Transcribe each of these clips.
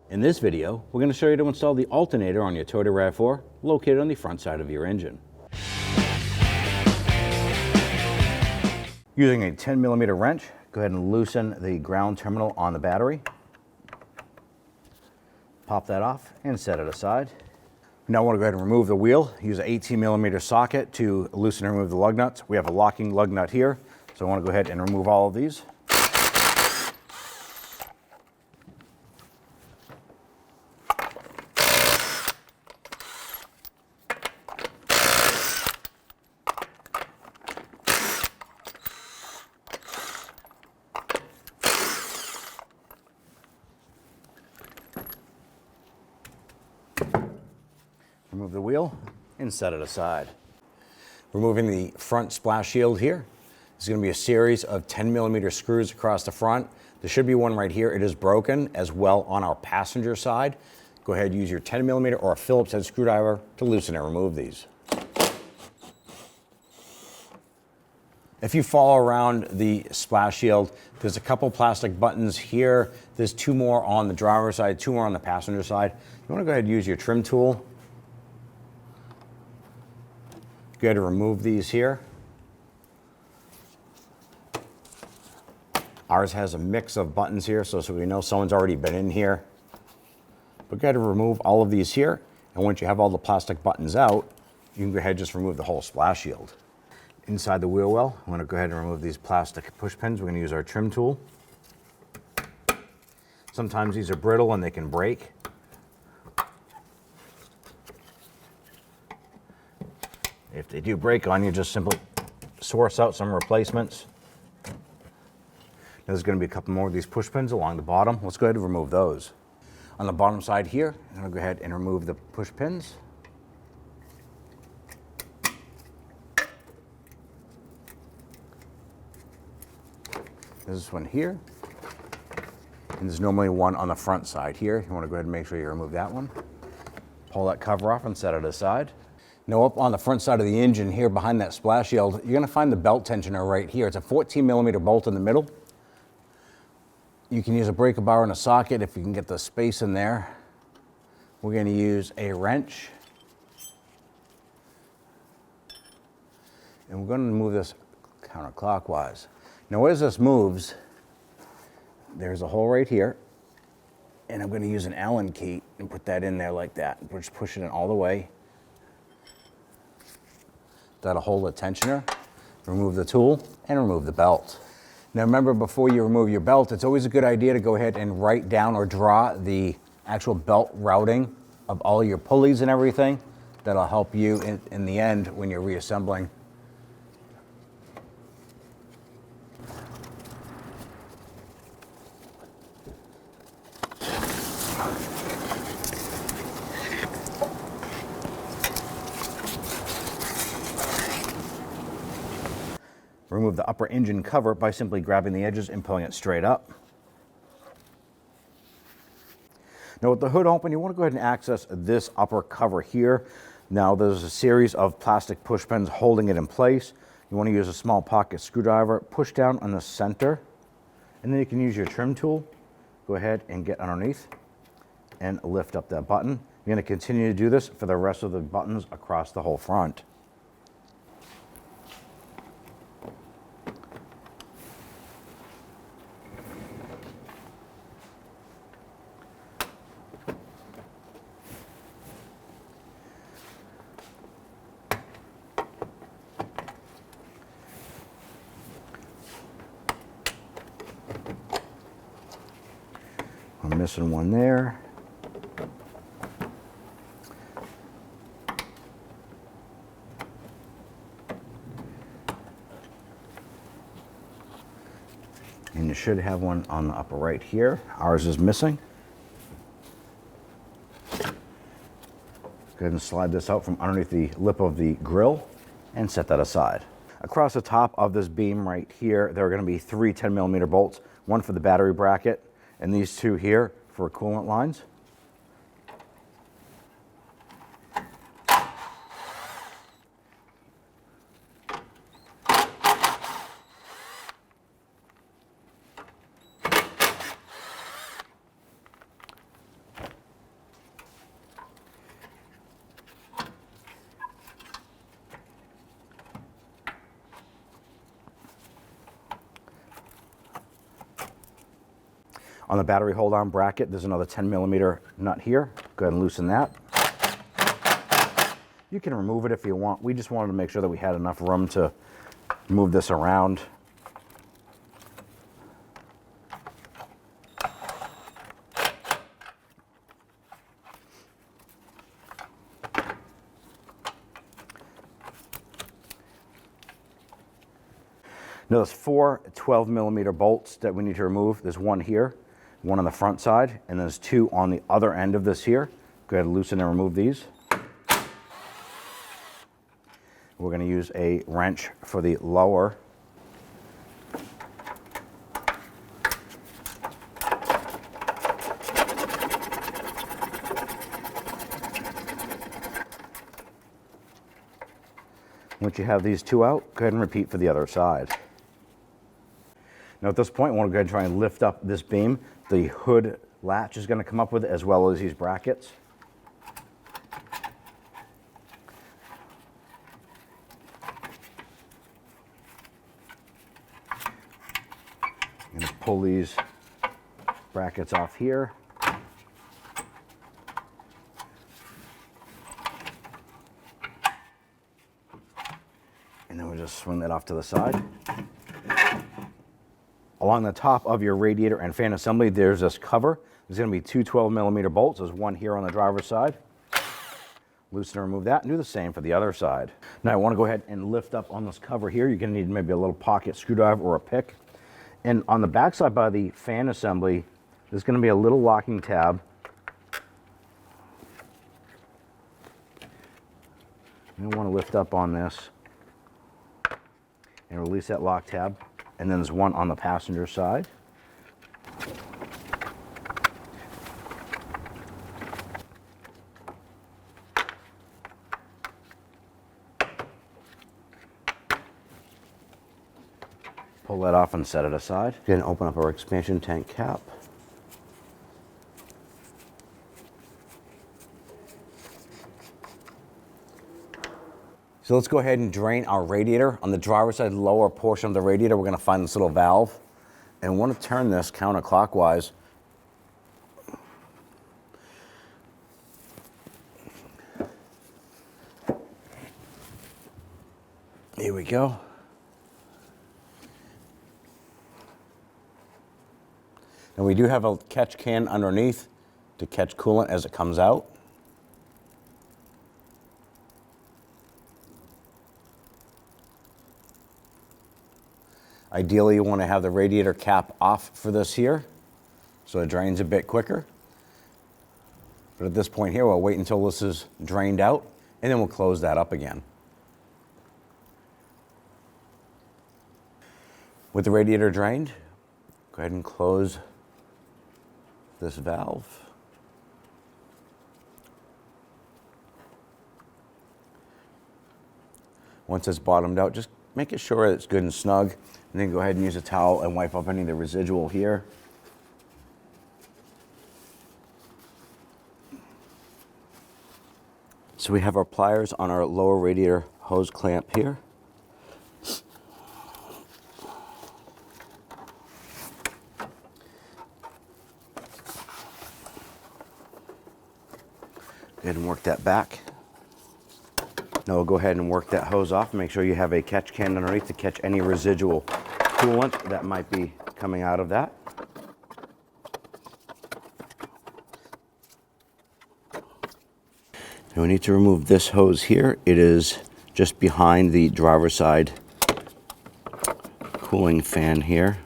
In this video, we're going to show you to install the alternator on your Toyota RAV4 located on the front side of your engine. Using a 10mm wrench, go ahead and loosen the ground terminal on the battery. Pop that off and set it aside. Now I want to go ahead and remove the wheel. Use an 18mm socket to loosen and remove the lug nuts. We have a locking lug nut here, so I want to go ahead and remove all of these. Remove the wheel and set it aside. Removing the front splash shield here. It's going to be a series of 10mm screws across the front. There should be one right here. It is broken as well on our passenger side. Go ahead and use your 10mm or a Phillips head screwdriver to loosen and remove these. If you follow around the splash shield, there's a couple plastic buttons here. There's two more on the driver's side, two more on the passenger side. You want to go ahead and use your trim tool. Go ahead and remove these here. Ours has a mix of buttons here, so we know someone's already been in here. But go ahead and remove all of these here. And once you have all the plastic buttons out, you can go ahead and just remove the whole splash shield. Inside the wheel well, I'm going to go ahead and remove these plastic push pins. We're going to use our trim tool. Sometimes these are brittle and they can break. If they do break on you, just simply source out some replacements. There's going to be a couple more of these push pins along the bottom. Let's go ahead and remove those. On the bottom side here, I'm going to go ahead and remove the push pins. There's this one here. And there's normally one on the front side here. You want to go ahead and make sure you remove that one. Pull that cover off and set it aside. Now up on the front side of the engine here behind that splash shield, you're going to find the belt tensioner right here. It's a 14mm bolt in the middle. You can use a breaker bar and a socket if you can get the space in there. We're going to use a wrench. And we're going to move this counterclockwise. Now as this moves, there's a hole right here. And I'm going to use an Allen key and put that in there like that. We're just pushing it all the way. That'll hold the tensioner. Remove the tool and remove the belt. Now remember, before you remove your belt, it's always a good idea to go ahead and write down or draw the actual belt routing of all your pulleys and everything. That'll help you in the end when you're reassembling. Remove the upper engine cover by simply grabbing the edges and pulling it straight up. Now with the hood open, you want to go ahead and access this upper cover here. Now there's a series of plastic push pins holding it in place. You want to use a small pocket screwdriver, push down on the center, and then you can use your trim tool. Go ahead and get underneath and lift up that button. You're going to continue to do this for the rest of the buttons across the whole front. I'm missing one there. And you should have one on the upper right here. Ours is missing. Go ahead and slide this out from underneath the lip of the grill and set that aside. Across the top of this beam right here, there are going to be three 10mm bolts, one for the battery bracket, and these two here for coolant lines. On the battery hold-on bracket, there's another 10mm nut here. Go ahead and loosen that. You can remove it if you want. We just wanted to make sure that we had enough room to move this around. Now there's 4 12mm bolts that we need to remove. There's one here, one on the front side, and there's 2 on the other end of this here. Go ahead and loosen and remove these. We're going to use a wrench for the lower. Once you have these 2 out, go ahead and repeat for the other side. Now at this point, I want to go ahead and try and lift up this beam. The hood latch is going to come up with it, as well as these brackets. I'm going to pull these brackets off here. And then we'll just swing that off to the side. Along the top of your radiator and fan assembly, there's this cover. There's going to be 2 12mm bolts. There's one here on the driver's side. Loosen and remove that, and do the same for the other side. Now I want to go ahead and lift up on this cover here. You're going to need maybe a little pocket screwdriver or a pick. And on the back side by the fan assembly, there's going to be a little locking tab. You want to lift up on this and release that lock tab. And then there's one on the passenger side. Pull that off and set it aside. Then open up our expansion tank cap. So let's go ahead and drain our radiator. On the driver's side lower portion of the radiator, we're going to find this little valve. And we want to turn this counterclockwise. Here we go. And we do have a catch can underneath to catch coolant as it comes out. Ideally, you want to have the radiator cap off for this here, so it drains a bit quicker. But at this point here, we'll wait until this is drained out, and then we'll close that up again. With the radiator drained, go ahead and close this valve. Once it's bottomed out, just make it sure it's good and snug, and then go ahead and use a towel and wipe up any of the residual here. So we have our pliers on our lower radiator hose clamp here. Go ahead and work that back. Now we'll go ahead and work that hose off. Make sure you have a catch can underneath to catch any residual coolant that might be coming out of that. Now we need to remove this hose here. It is just behind the driver's side cooling fan here.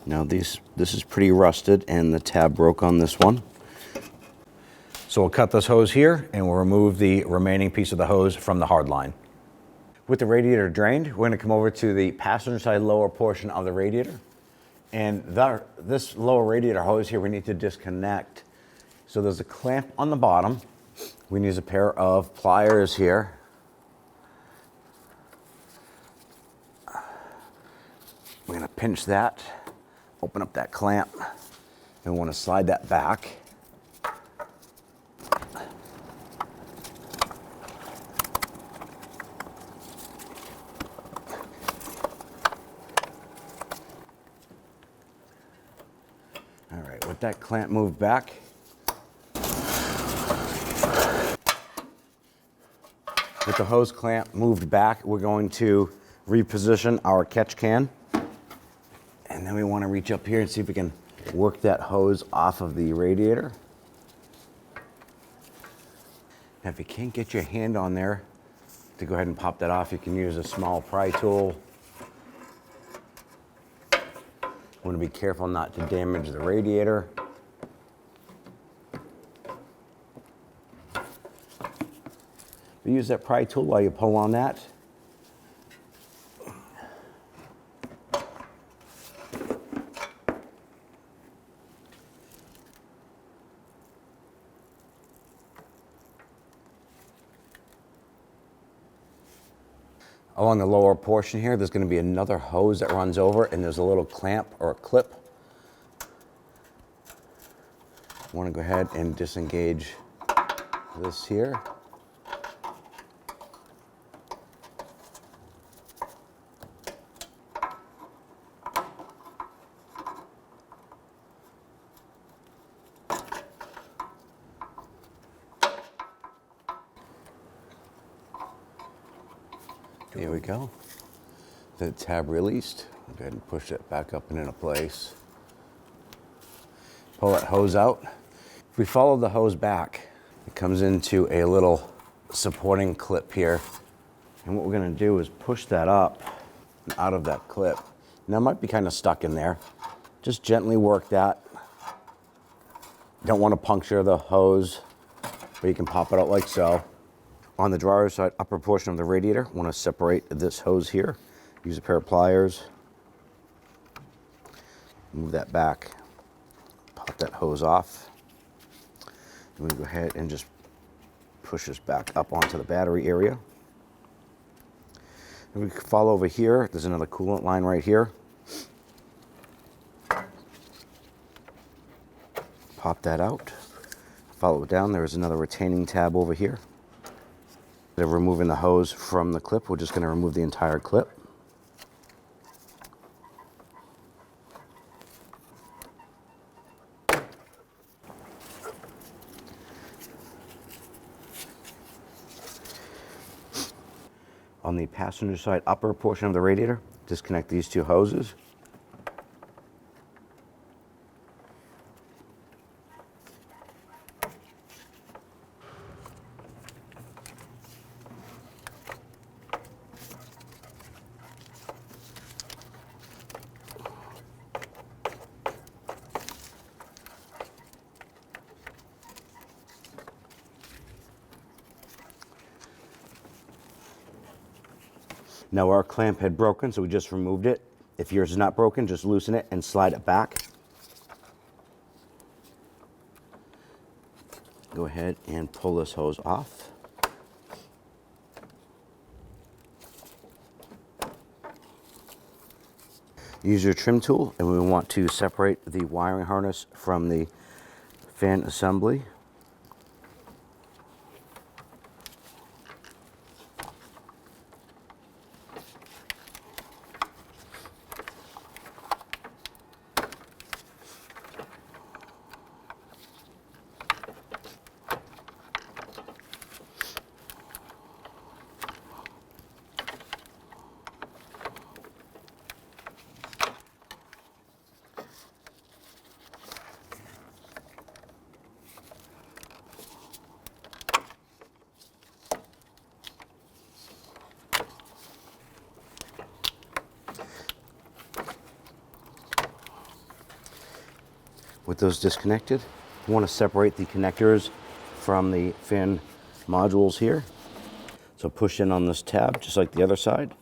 Now this is pretty rusted and the tab broke on this one. So we'll cut this hose here and we'll remove the remaining piece of the hose from the hard line. With the radiator drained, we're going to come over to the passenger side lower portion of the radiator. And this lower radiator hose here we need to disconnect. So there's a clamp on the bottom. We need a pair of pliers here. We're going to pinch that. Open up that clamp, and we want to slide that back. Got that clamp moved back. With the hose clamp moved back, we're going to reposition our catch can. And then we want to reach up here and see if we can work that hose off of the radiator. Now, if you can't get your hand on there to go ahead and pop that off, you can use a small pry tool. You want to be careful not to damage the radiator. Use that pry tool while you pull on that. Along the lower portion here, there's going to be another hose that runs over, and there's a little clamp or a clip. I want to go ahead and disengage this here. Here we go. The tab released. Go ahead and push it back up and into place. Pull that hose out. If we follow the hose back, it comes into a little supporting clip here. And what we're gonna do is push that up and out of that clip. Now it might be kind of stuck in there. Just gently work that. Don't want to puncture the hose, but you can pop it out like so. On the driver's side upper portion of the radiator, want to separate this hose here. Use a pair of pliers. Move that back. Pop that hose off. And we go ahead and just push this back up onto the battery area. And we can follow over here. There's another coolant line right here. Pop that out. Follow it down. There is another retaining tab over here. Instead of removing the hose from the clip, we're just going to remove the entire clip. On the passenger side upper portion of the radiator, disconnect these two hoses. Now our clamp had broken, so we just removed it. If yours is not broken, just loosen it and slide it back. Go ahead and pull this hose off. Use your trim tool, and we want to separate the wiring harness from the fan assembly. With those disconnected, we want to separate the connectors from the fin modules here. So push in on this tab, just like the other side.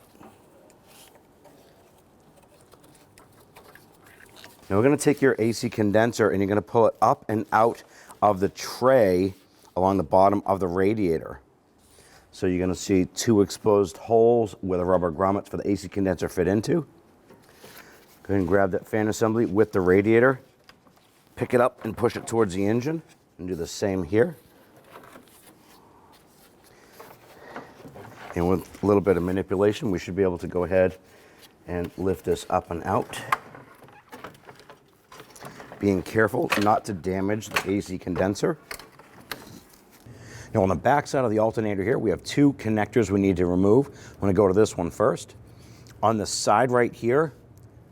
Now we're going to take your AC condenser and you're going to pull it up and out of the tray along the bottom of the radiator. So you're going to see two exposed holes where the rubber grommets for the AC condenser fit into. Go ahead and grab that fan assembly with the radiator. Pick it up and push it towards the engine, and do the same here. And with a little bit of manipulation, we should be able to go ahead and lift this up and out. being careful not to damage the AC condenser. Now on the back side of the alternator here, we have two connectors we need to remove. I'm going to go to this one first. On the side right here,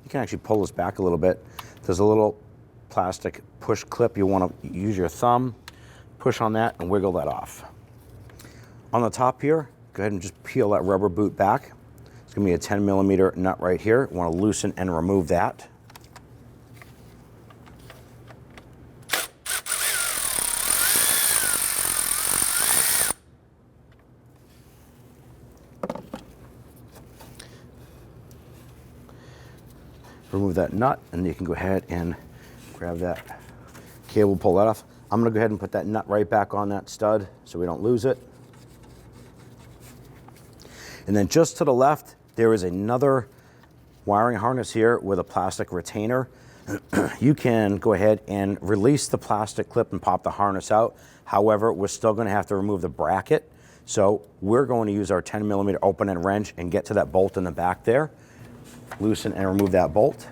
you can actually pull this back a little bit. There's a little plastic push clip. You want to use your thumb, push on that and wiggle that off. On the top here, go ahead and just peel that rubber boot back. It's going to be a 10 millimeter nut right here. You want to loosen and remove that. Remove that nut, and you can go ahead and grab that cable, pull that off. I'm going to go ahead and put that nut right back on that stud so we don't lose it. And then just to the left, there is another wiring harness here with a plastic retainer. You can go ahead and release the plastic clip and pop the harness out. However, we're still going to have to remove the bracket. So we're going to use our 10 millimeter open end wrench and get to that bolt in the back there. Loosen and remove that bolt.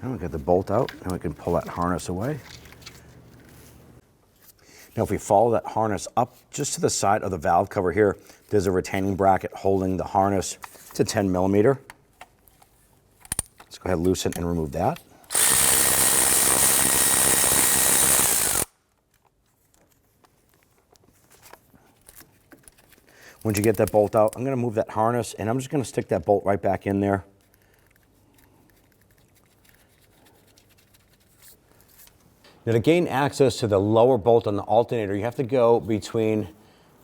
Now we get the bolt out and we can pull that harness away. Now if we follow that harness up just to the side of the valve cover here, there's a retaining bracket holding the harness to 10 millimeter. Let's go ahead and loosen and remove that. Once you get that bolt out, I'm going to move that harness and I'm just going to stick that bolt right back in there. Now to gain access to the lower bolt on the alternator, you have to go between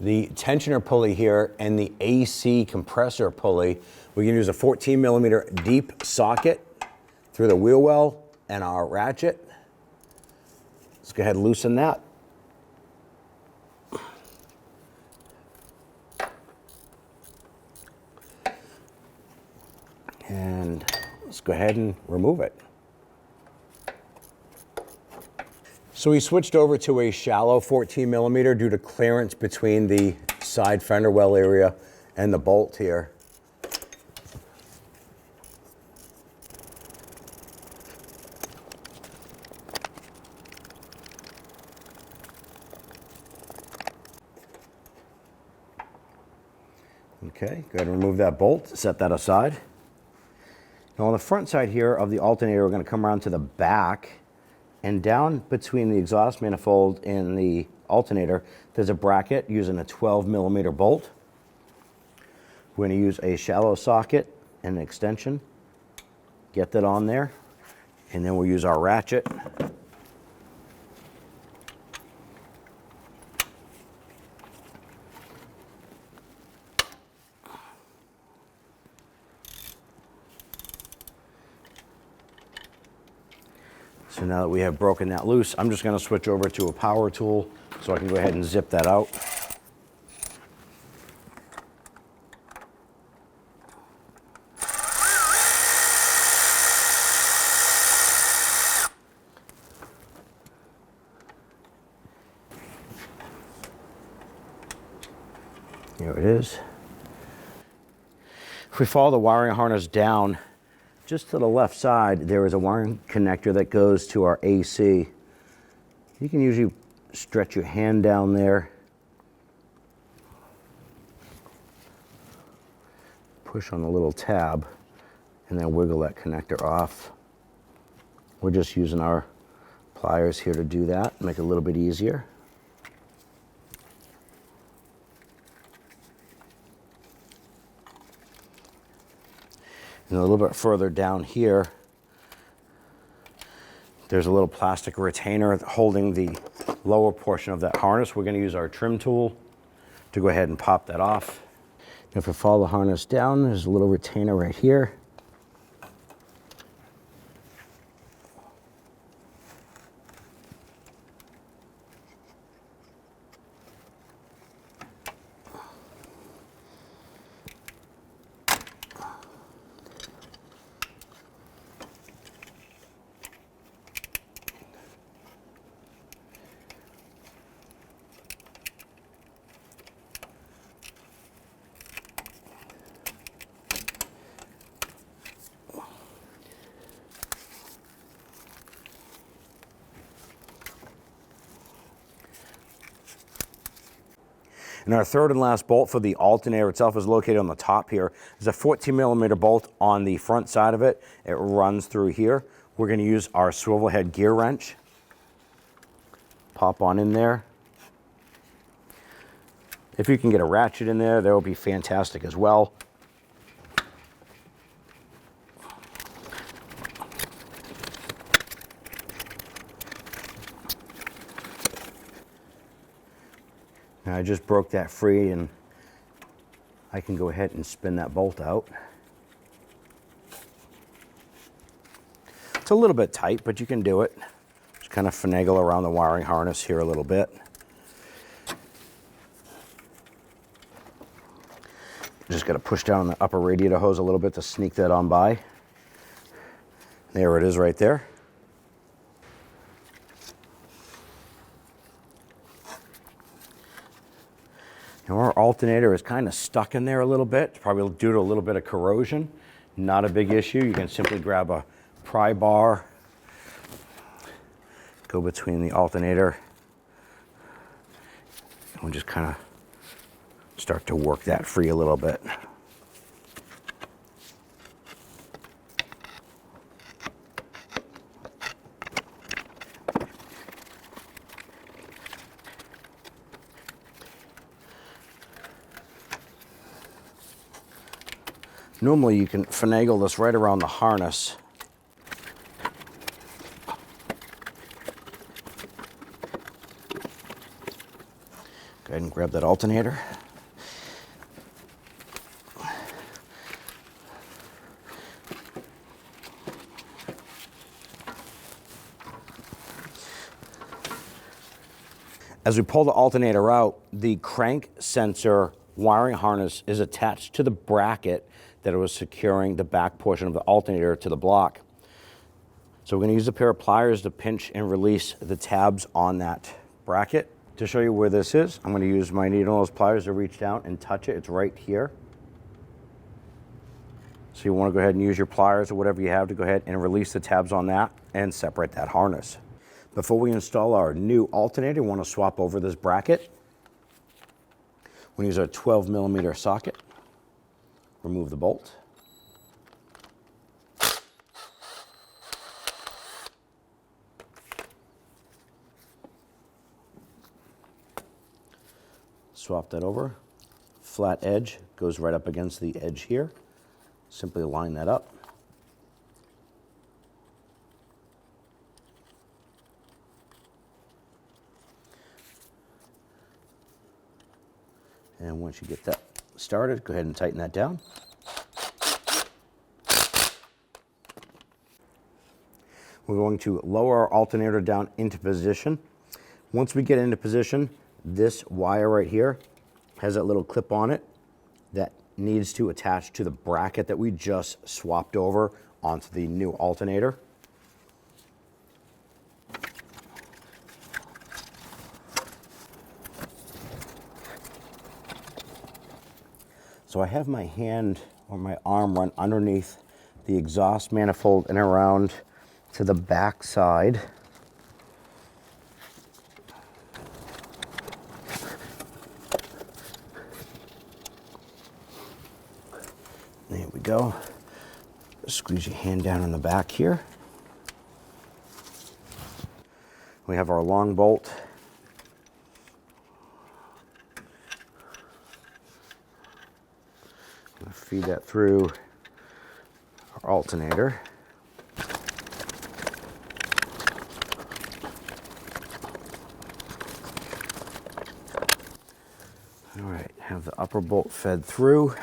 the tensioner pulley here and the AC compressor pulley. We can use a 14 millimeter deep socket through the wheel well and our ratchet. Let's go ahead and loosen that. And let's go ahead and remove it. So we switched over to a shallow 14 millimeter due to clearance between the side fender well area and the bolt here. Okay, go ahead and remove that bolt, set that aside. Now on the front side here of the alternator, we're going to come around to the back. And down between the exhaust manifold and the alternator, there's a bracket using a 12 millimeter bolt. We're going to use a shallow socket and an extension. Get that on there. And then we'll use our ratchet. So now that we have broken that loose, I'm just going to switch over to a power tool so I can go ahead and zip that out. Here it is. If we follow the wiring harness down, just to the left side, there is a wiring connector that goes to our AC. You can usually stretch your hand down there, push on the little tab, and then wiggle that connector off. We're just using our pliers here to do that, make it a little bit easier. And a little bit further down here, there's a little plastic retainer holding the lower portion of that harness. We're going to use our trim tool to go ahead and pop that off. If we follow the harness down, there's a little retainer right here. And our third and last bolt for the alternator itself is located on the top here. There's a 14mm bolt on the front side of it. It runs through here. We're going to use our swivel head gear wrench. Pop on in there. If you can get a ratchet in there, that would be fantastic as well. Now I just broke that free, and I can go ahead and spin that bolt out. It's a little bit tight, but you can do it. Just kind of finagle around the wiring harness here a little bit. Just got to push down the upper radiator hose a little bit to sneak that on by. There it is right there. Now our alternator is kind of stuck in there a little bit. It's probably due to a little bit of corrosion. Not a big issue. You can simply grab a pry bar, go between the alternator, and we'll just kind of start to work that free a little bit. Normally you can finagle this right around the harness. Go ahead and grab that alternator. As we pull the alternator out, the crank sensor wiring harness is attached to the bracket that was securing the back portion of the alternator to the block. So we're going to use a pair of pliers to pinch and release the tabs on that bracket. To show you where this is, I'm going to use my needle nose pliers to reach down and touch it. It's right here. So you want to go ahead and use your pliers or whatever you have to go ahead and release the tabs on that and separate that harness. Before we install our new alternator, we want to swap over this bracket. We're going to use our 12mm socket. Remove the bolt. Swap that over. Flat edge goes right up against the edge here. Simply line that up. And once you get that started, go ahead and tighten that down. We're going to lower our alternator down into position. Once we get into position, this wire right here has that little clip on it that needs to attach to the bracket that we just swapped over onto the new alternator. So I have my hand or my arm run underneath the exhaust manifold and around to the back side. There we go. Squeeze your hand down in the back here. We have our long bolt. Feed that through our alternator. All right, have the upper bolt fed through.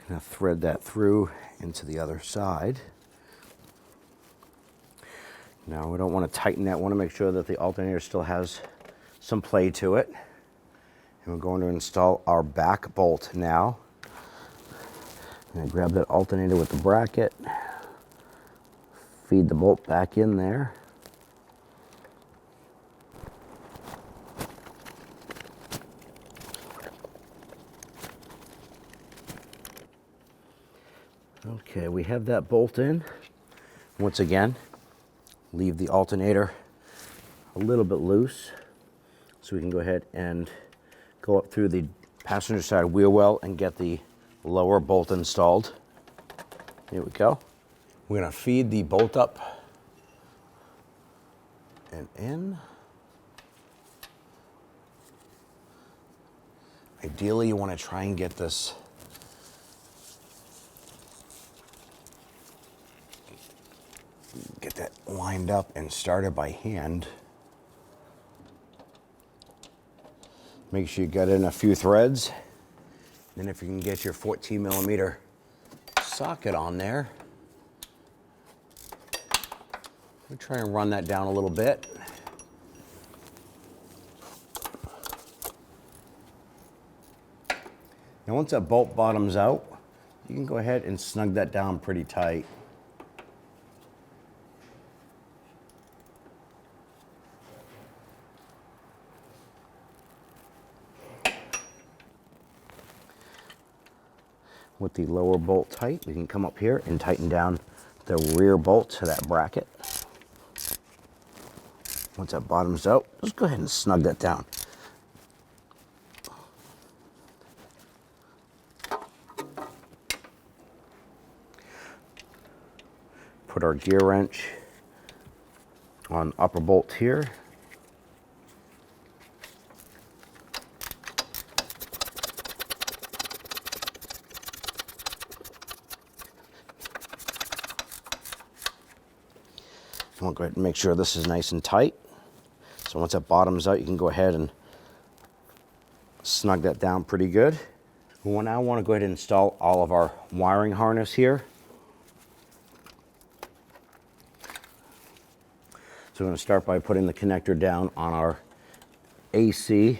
Gonna thread that through into the other side. Now we don't want to tighten that. We want to make sure that the alternator still has some play to it. And we're going to install our back bolt now. I'm going to grab that alternator with the bracket, feed the bolt back in there. Okay, we have that bolt in. Once again, leave the alternator a little bit loose. So we can go ahead and go up through the passenger side wheel well and get the lower bolt installed. Here we go. We're gonna feed the bolt up and in. Ideally, you wanna try and get this lined up and started by hand. Make sure you get in a few threads. Then if you can get your 14 millimeter socket on there, we'll try and run that down a little bit. Now once that bolt bottoms out, you can go ahead and snug that down pretty tight. With the lower bolt tight, we can come up here and tighten down the rear bolt to that bracket. Once that bottoms out, just go ahead and snug that down. Put our gear wrench on upper bolt here. We'll go ahead and make sure this is nice and tight. So once that bottoms out, you can go ahead and snug that down pretty good. We now want to go ahead and install all of our wiring harness here. So we're going to start by putting the connector down on our AC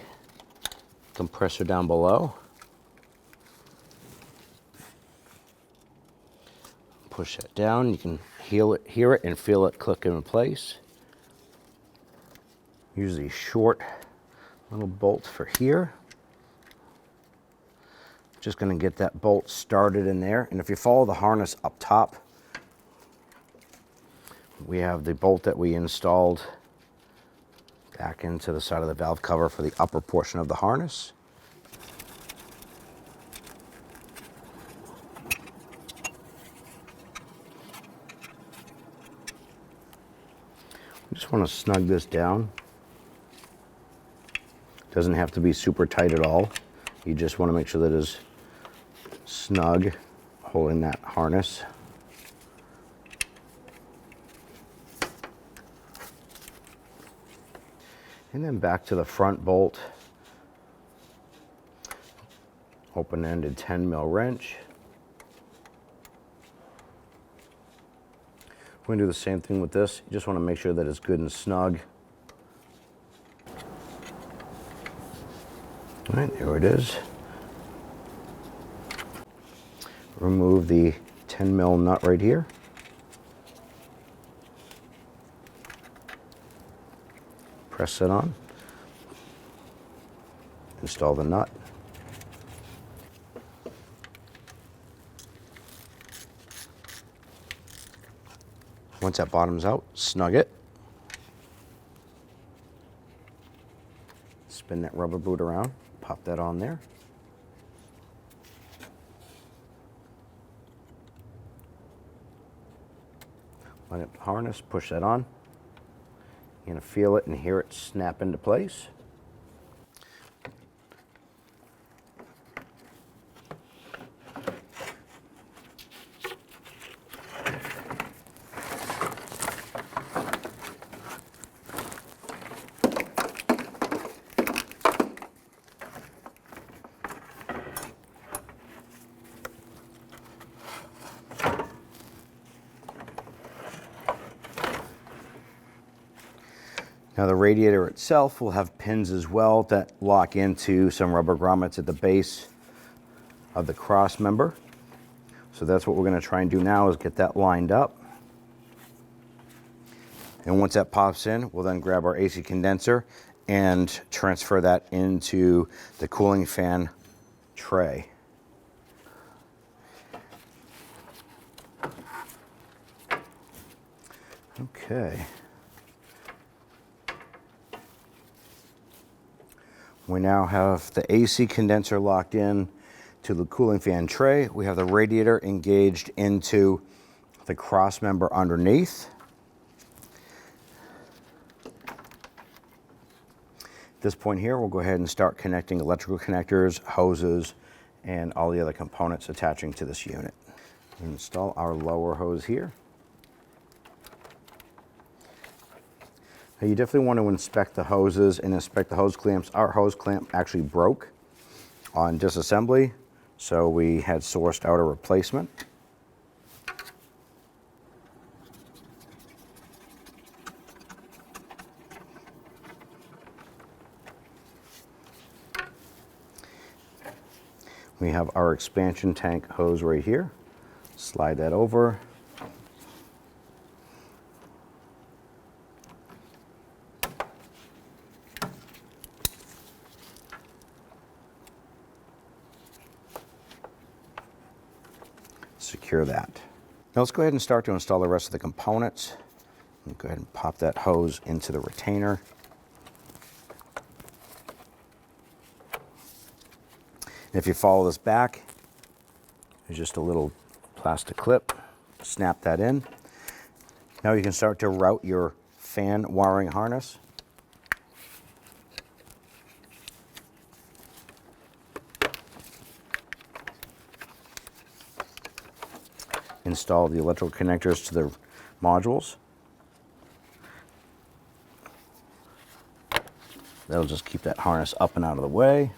compressor down below. Push that down. You can hear it and feel it click in place. Use these short little bolts for here. Just going to get that bolt started in there. And if you follow the harness up top, we have the bolt that we installed back into the side of the valve cover for the upper portion of the harness. Just want to snug this down. Doesn't have to be super tight at all. You just want to make sure that it is snug, holding that harness. And then back to the front bolt. Open-ended 10mm wrench. We're going to do the same thing with this. You just want to make sure that it's good and snug. All right, there it is. Remove the 10mm nut right here. Press it on. Install the nut. Once that bottoms out, snug it. Spin that rubber boot around, pop that on there. Line up the harness, push that on. You're gonna feel it and hear it snap into place. Now the radiator itself will have pins as well that lock into some rubber grommets at the base of the cross member. So that's what we're going to try and do now, is get that lined up. And once that pops in, we'll then grab our AC condenser and transfer that into the cooling fan tray. Okay. We now have the AC condenser locked in to the cooling fan tray. We have the radiator engaged into the cross member underneath. At this point here, we'll go ahead and start connecting electrical connectors, hoses, and all the other components attaching to this unit. Install our lower hose here. Now you definitely want to inspect the hoses and inspect the hose clamps. Our hose clamp actually broke on disassembly, so we had sourced out a replacement. We have our expansion tank hose right here. Slide that over. Secure that. Now let's go ahead and start to install the rest of the components. Go ahead and pop that hose into the retainer. If you follow this back, there's just a little plastic clip. Snap that in. Now you can start to route your fan wiring harness. Install the electrical connectors to the modules. That'll just keep that harness up and out of the way.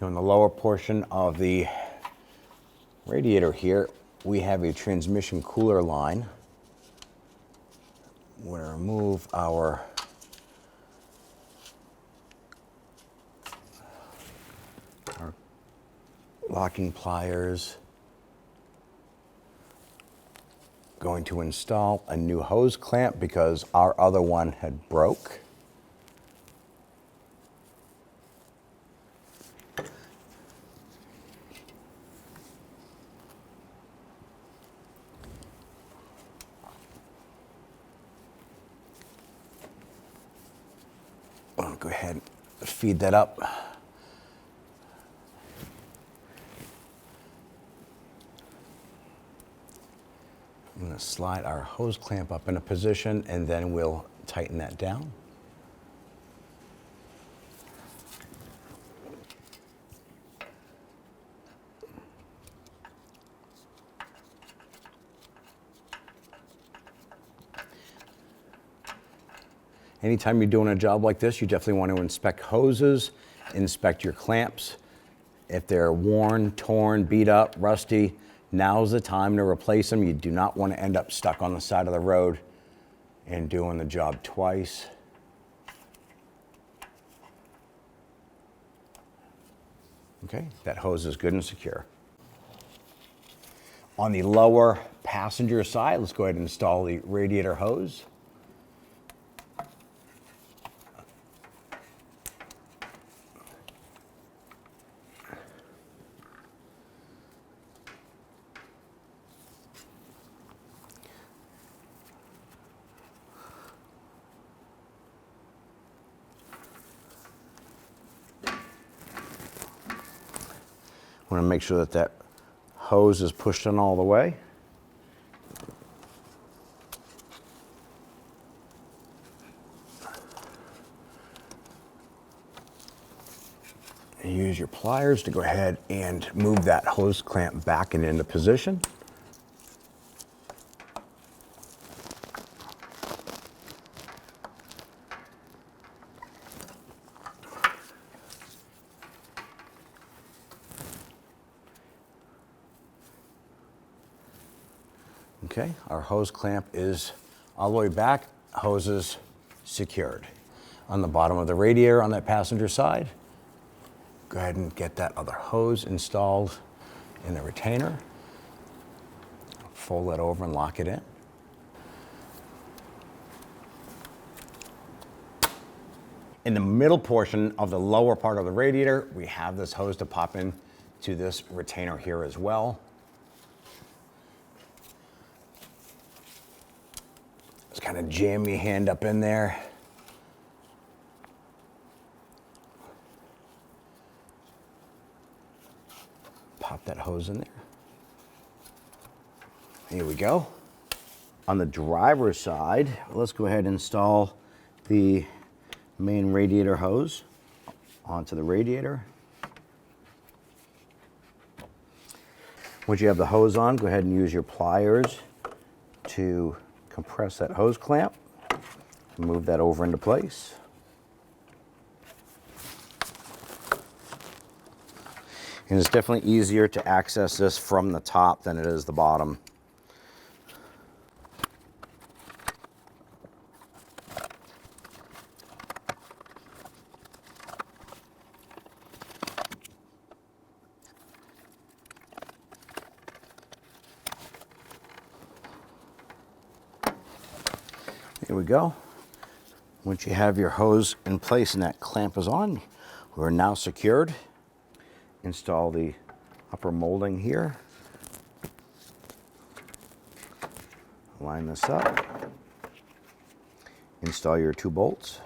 In the lower portion of the radiator here, we have a transmission cooler line. We're going to remove our locking pliers. Going to install a new hose clamp because our other one had broke. I'll go ahead and feed that up. I'm going to slide our hose clamp up into position and then we'll tighten that down. Anytime you're doing a job like this, you definitely want to inspect hoses, inspect your clamps. If they're worn, torn, beat up, rusty, now's the time to replace them. You do not want to end up stuck on the side of the road and doing the job twice. Okay, that hose is good and secure. On the lower passenger side, let's go ahead and install the radiator hose. Want to make sure that that hose is pushed in all the way. And use your pliers to go ahead and move that hose clamp back and into position. Okay, our hose clamp is all the way back, hoses secured. On the bottom of the radiator on that passenger side, go ahead and get that other hose installed in the retainer. Fold that over and lock it in. In the middle portion of the lower part of the radiator, we have this hose to pop in to this retainer here as well. Just kind of jam your hand up in there. Pop that hose in there. Here we go. On the driver's side, let's go ahead and install the main radiator hose onto the radiator. Once you have the hose on, go ahead and use your pliers to compress that hose clamp. Move that over into place. And it's definitely easier to access this from the top than it is the bottom. Here we go. Once you have your hose in place and that clamp is on, we're now secured. Install the upper molding here. Line this up. Install your 2 bolts.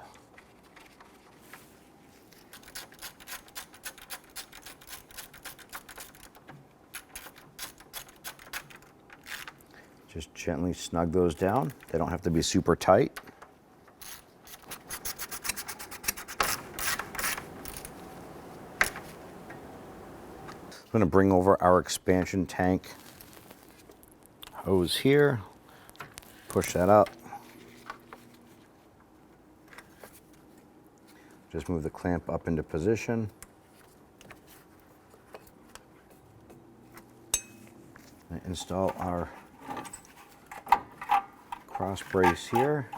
Just gently snug those down. They don't have to be super tight. I'm going to bring over our expansion tank hose here. Push that up. Just move the clamp up into position. And install our cross brace here.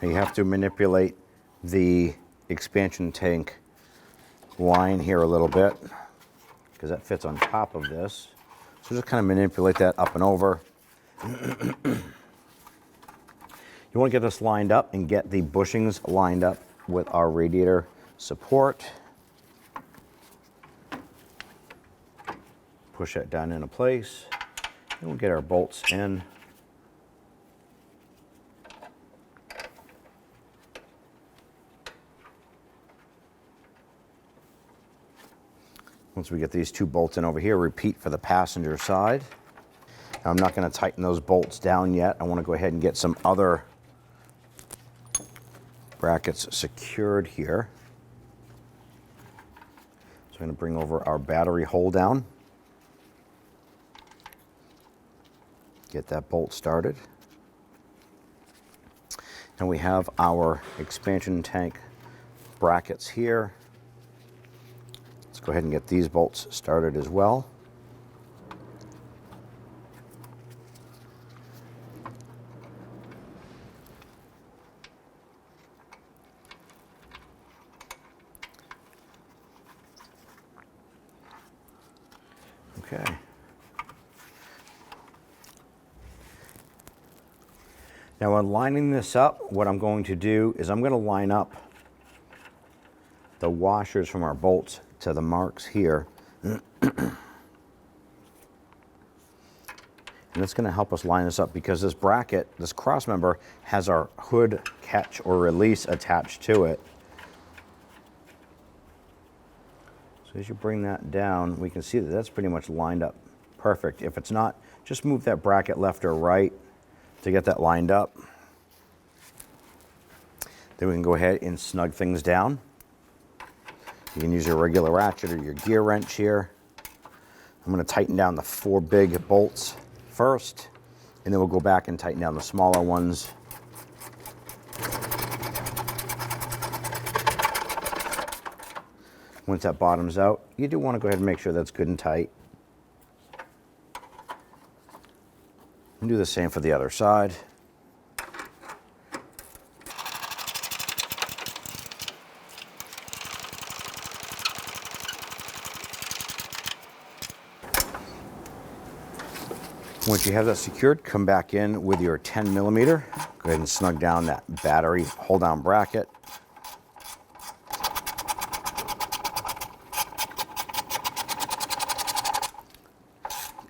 Now you have to manipulate the expansion tank line here a little bit because that fits on top of this. So just kind of manipulate that up and over. You want to get this lined up and get the bushings lined up with our radiator support. Push that down into place. And we'll get our bolts in. Once we get these 2 bolts in over here, repeat for the passenger side. Now, I'm not going to tighten those bolts down yet. I want to go ahead and get some other brackets secured here. So I'm going to bring over our battery hold down. Get that bolt started. And we have our expansion tank brackets here. Let's go ahead and get these bolts started as well. Okay. Now, when lining this up, what I'm going to do is I'm going to line up the washers from our bolts to the marks here. And it's going to help us line this up because this bracket, this cross member, has our hood catch or release attached to it. So as you bring that down, we can see that that's pretty much lined up perfect. If it's not, just move that bracket left or right to get that lined up. Then we can go ahead and snug things down. You can use your regular ratchet or your gear wrench here. I'm going to tighten down the 4 big bolts first, and then we'll go back and tighten down the smaller ones. Once that bottoms out, you do want to go ahead and make sure that's good and tight. And do the same for the other side. Once you have that secured, come back in with your 10mm. Go ahead and snug down that battery hold down bracket.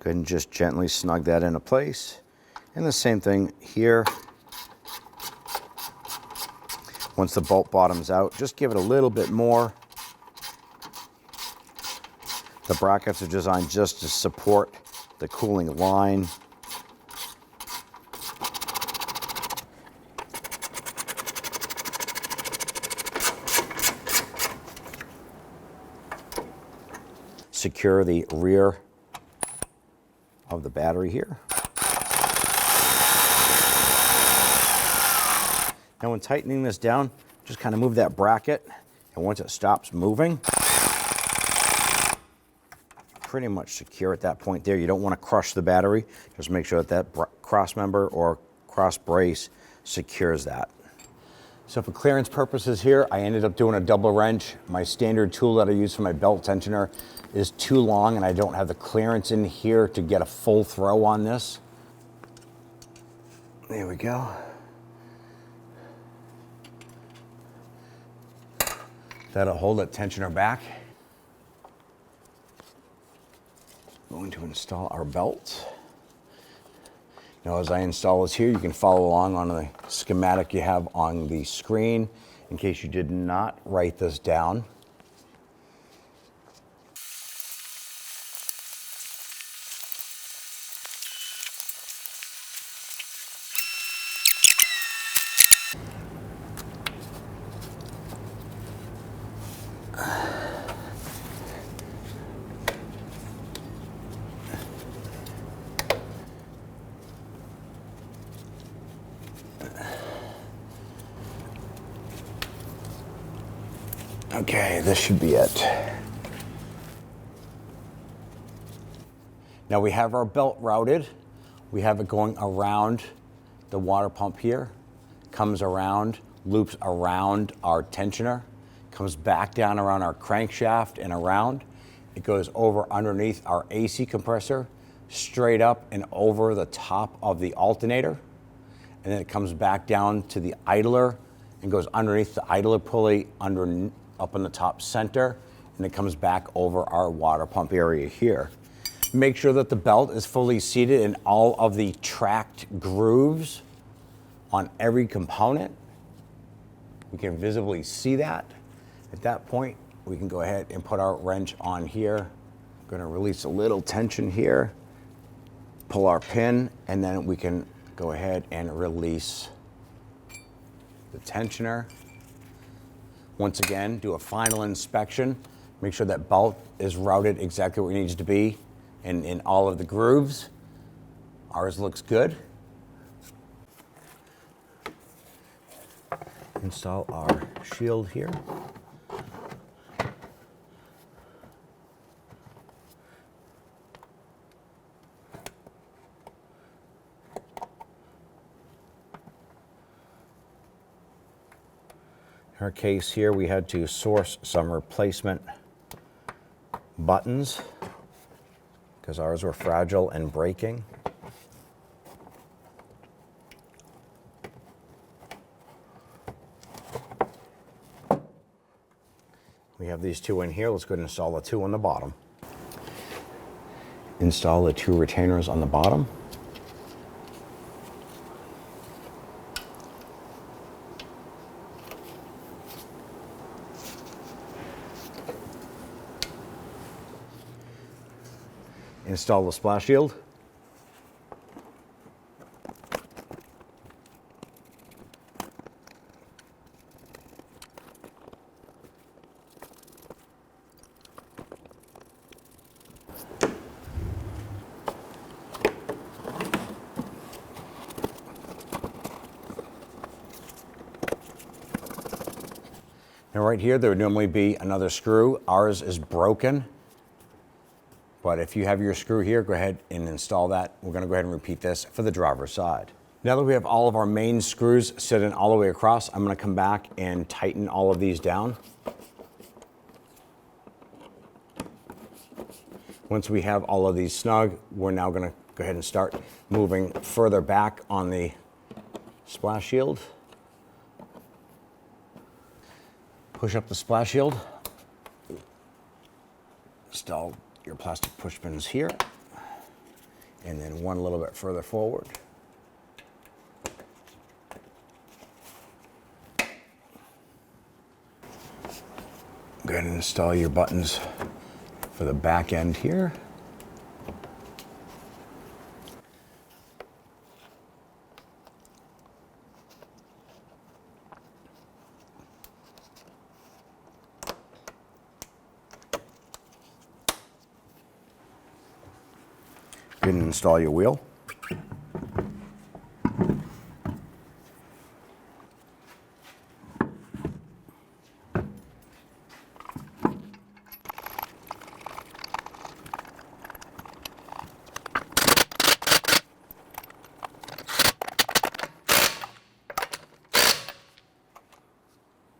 Go ahead and just gently snug that into place. And the same thing here. Once the bolt bottoms out, just give it a little bit more. The brackets are designed just to support the cooling line. Secure the rear of the battery here. Now when tightening this down, just kind of move that bracket, and once it stops moving, pretty much secure at that point there. You don't want to crush the battery. Just make sure that cross member or cross brace secures that. So for clearance purposes here, I ended up doing a double wrench. My standard tool that I use for my belt tensioner is too long, and I don't have the clearance in here to get a full throw on this. There we go. That'll hold that tensioner back. Going to install our belt. Now, as I install this here, you can follow along on the schematic you have on the screen in case you did not write this down. Okay, this should be it. Now we have our belt routed. We have it going around the water pump here, comes around, loops around our tensioner, comes back down around our crankshaft and around. It goes over underneath our AC compressor, straight up and over the top of the alternator. And then it comes back down to the idler and goes underneath the idler pulley up in the top center, and it comes back over our water pump area here. Make sure that the belt is fully seated in all of the tracked grooves on every component. We can visibly see that. At that point, we can go ahead and put our wrench on here. I'm going to release a little tension here, pull our pin, and then we can go ahead and release the tensioner. Once again, do a final inspection. Make sure that belt is routed exactly where it needs to be and in all of the grooves. Ours looks good. Install our shield here. In our case here, we had to source some replacement buttons because ours were fragile and breaking. We have these two in here. Let's go ahead and install the two on the bottom. Install the two retainers on the bottom. Install the splash shield. Now right here, there would normally be another screw. Ours is broken. But if you have your screw here, go ahead and install that. We're going to go ahead and repeat this for the driver's side. Now that we have all of our main screws sitting all the way across, I'm going to come back and tighten all of these down. Once we have all of these snug, we're now going to go ahead and start moving further back on the splash shield. Push up the splash shield. Install your plastic push pins here. and then one a little bit further forward. Go ahead and install your buttons for the back end here. Go ahead and install your wheel.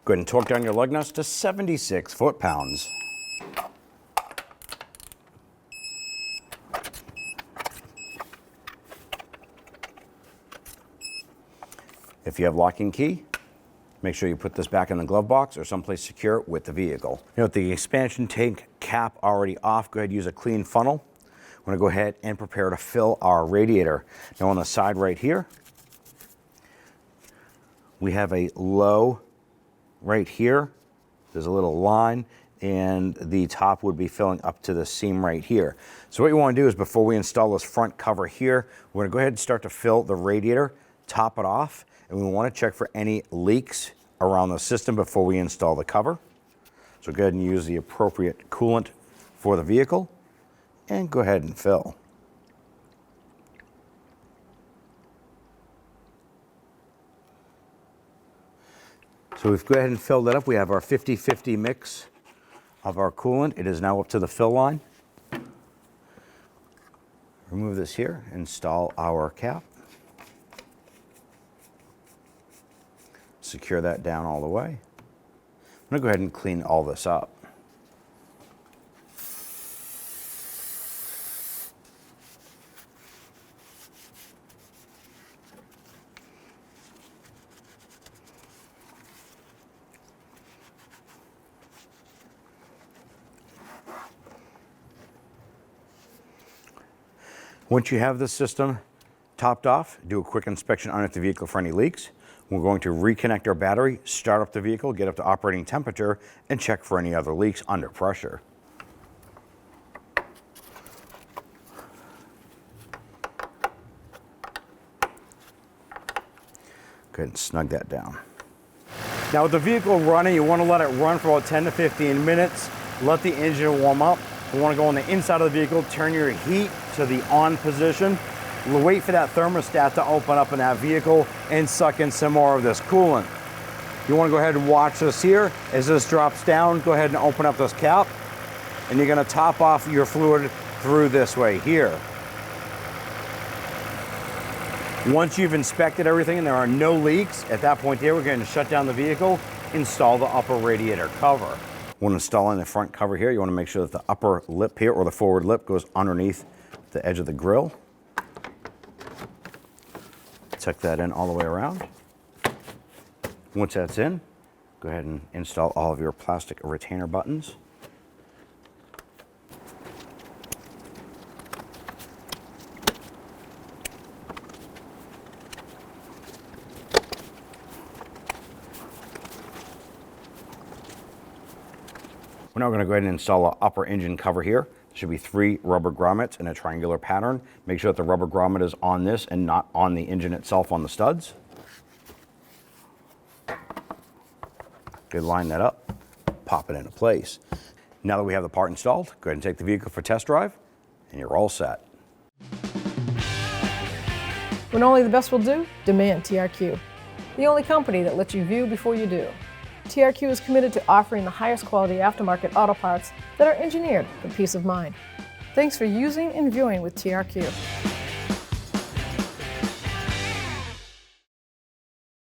Go ahead and torque down your lug nuts to 76 foot-pounds. If you have locking key, make sure you put this back in the glove box or someplace secure with the vehicle. You know, with the expansion tank cap already off, go ahead and use a clean funnel. I'm gonna go ahead and prepare to fill our radiator. Now on the side right here, we have a low right here. There's a little line, and the top would be filling up to the seam right here. So what you want to do is, before we install this front cover here, we're going to go ahead and start to fill the radiator, top it off, and we want to check for any leaks around the system before we install the cover. So go ahead and use the appropriate coolant for the vehicle and go ahead and fill. So we've go ahead and filled that up. We have our 50-50 mix of our coolant. It is now up to the fill line. Remove this here, install our cap. Secure that down all the way. I'm gonna go ahead and clean all this up. Once you have the system topped off, do a quick inspection underneath the vehicle for any leaks. We're going to reconnect our battery, start up the vehicle, get up to operating temperature, and check for any other leaks under pressure. Go ahead and snug that down. Now with the vehicle running, you want to let it run for about 10 to 15 minutes. Let the engine warm up. You want to go on the inside of the vehicle, turn your heat to the on position. Wait for that thermostat to open up in that vehicle and suck in some more of this coolant. You want to go ahead and watch this here. As this drops down, go ahead and open up this cap, and you're going to top off your fluid through this way here. Once you've inspected everything and there are no leaks, at that point there, we're going to shut down the vehicle, install the upper radiator cover. When installing the front cover here, you want to make sure that the upper lip here, or the forward lip, goes underneath the edge of the grille. Tuck that in all the way around. Once that's in, go ahead and install all of your plastic retainer buttons. We're now going to go ahead and install an upper engine cover here. There should be 3 rubber grommets in a triangular pattern. Make sure that the rubber grommet is on this and not on the engine itself on the studs. Good, line that up, pop it into place. Now that we have the part installed, go ahead and take the vehicle for a test drive, and you're all set. When only the best will do, demand TRQ. The only company that lets you view before you do. TRQ is committed to offering the highest quality aftermarket auto parts that are engineered for peace of mind. Thanks for using and viewing with TRQ.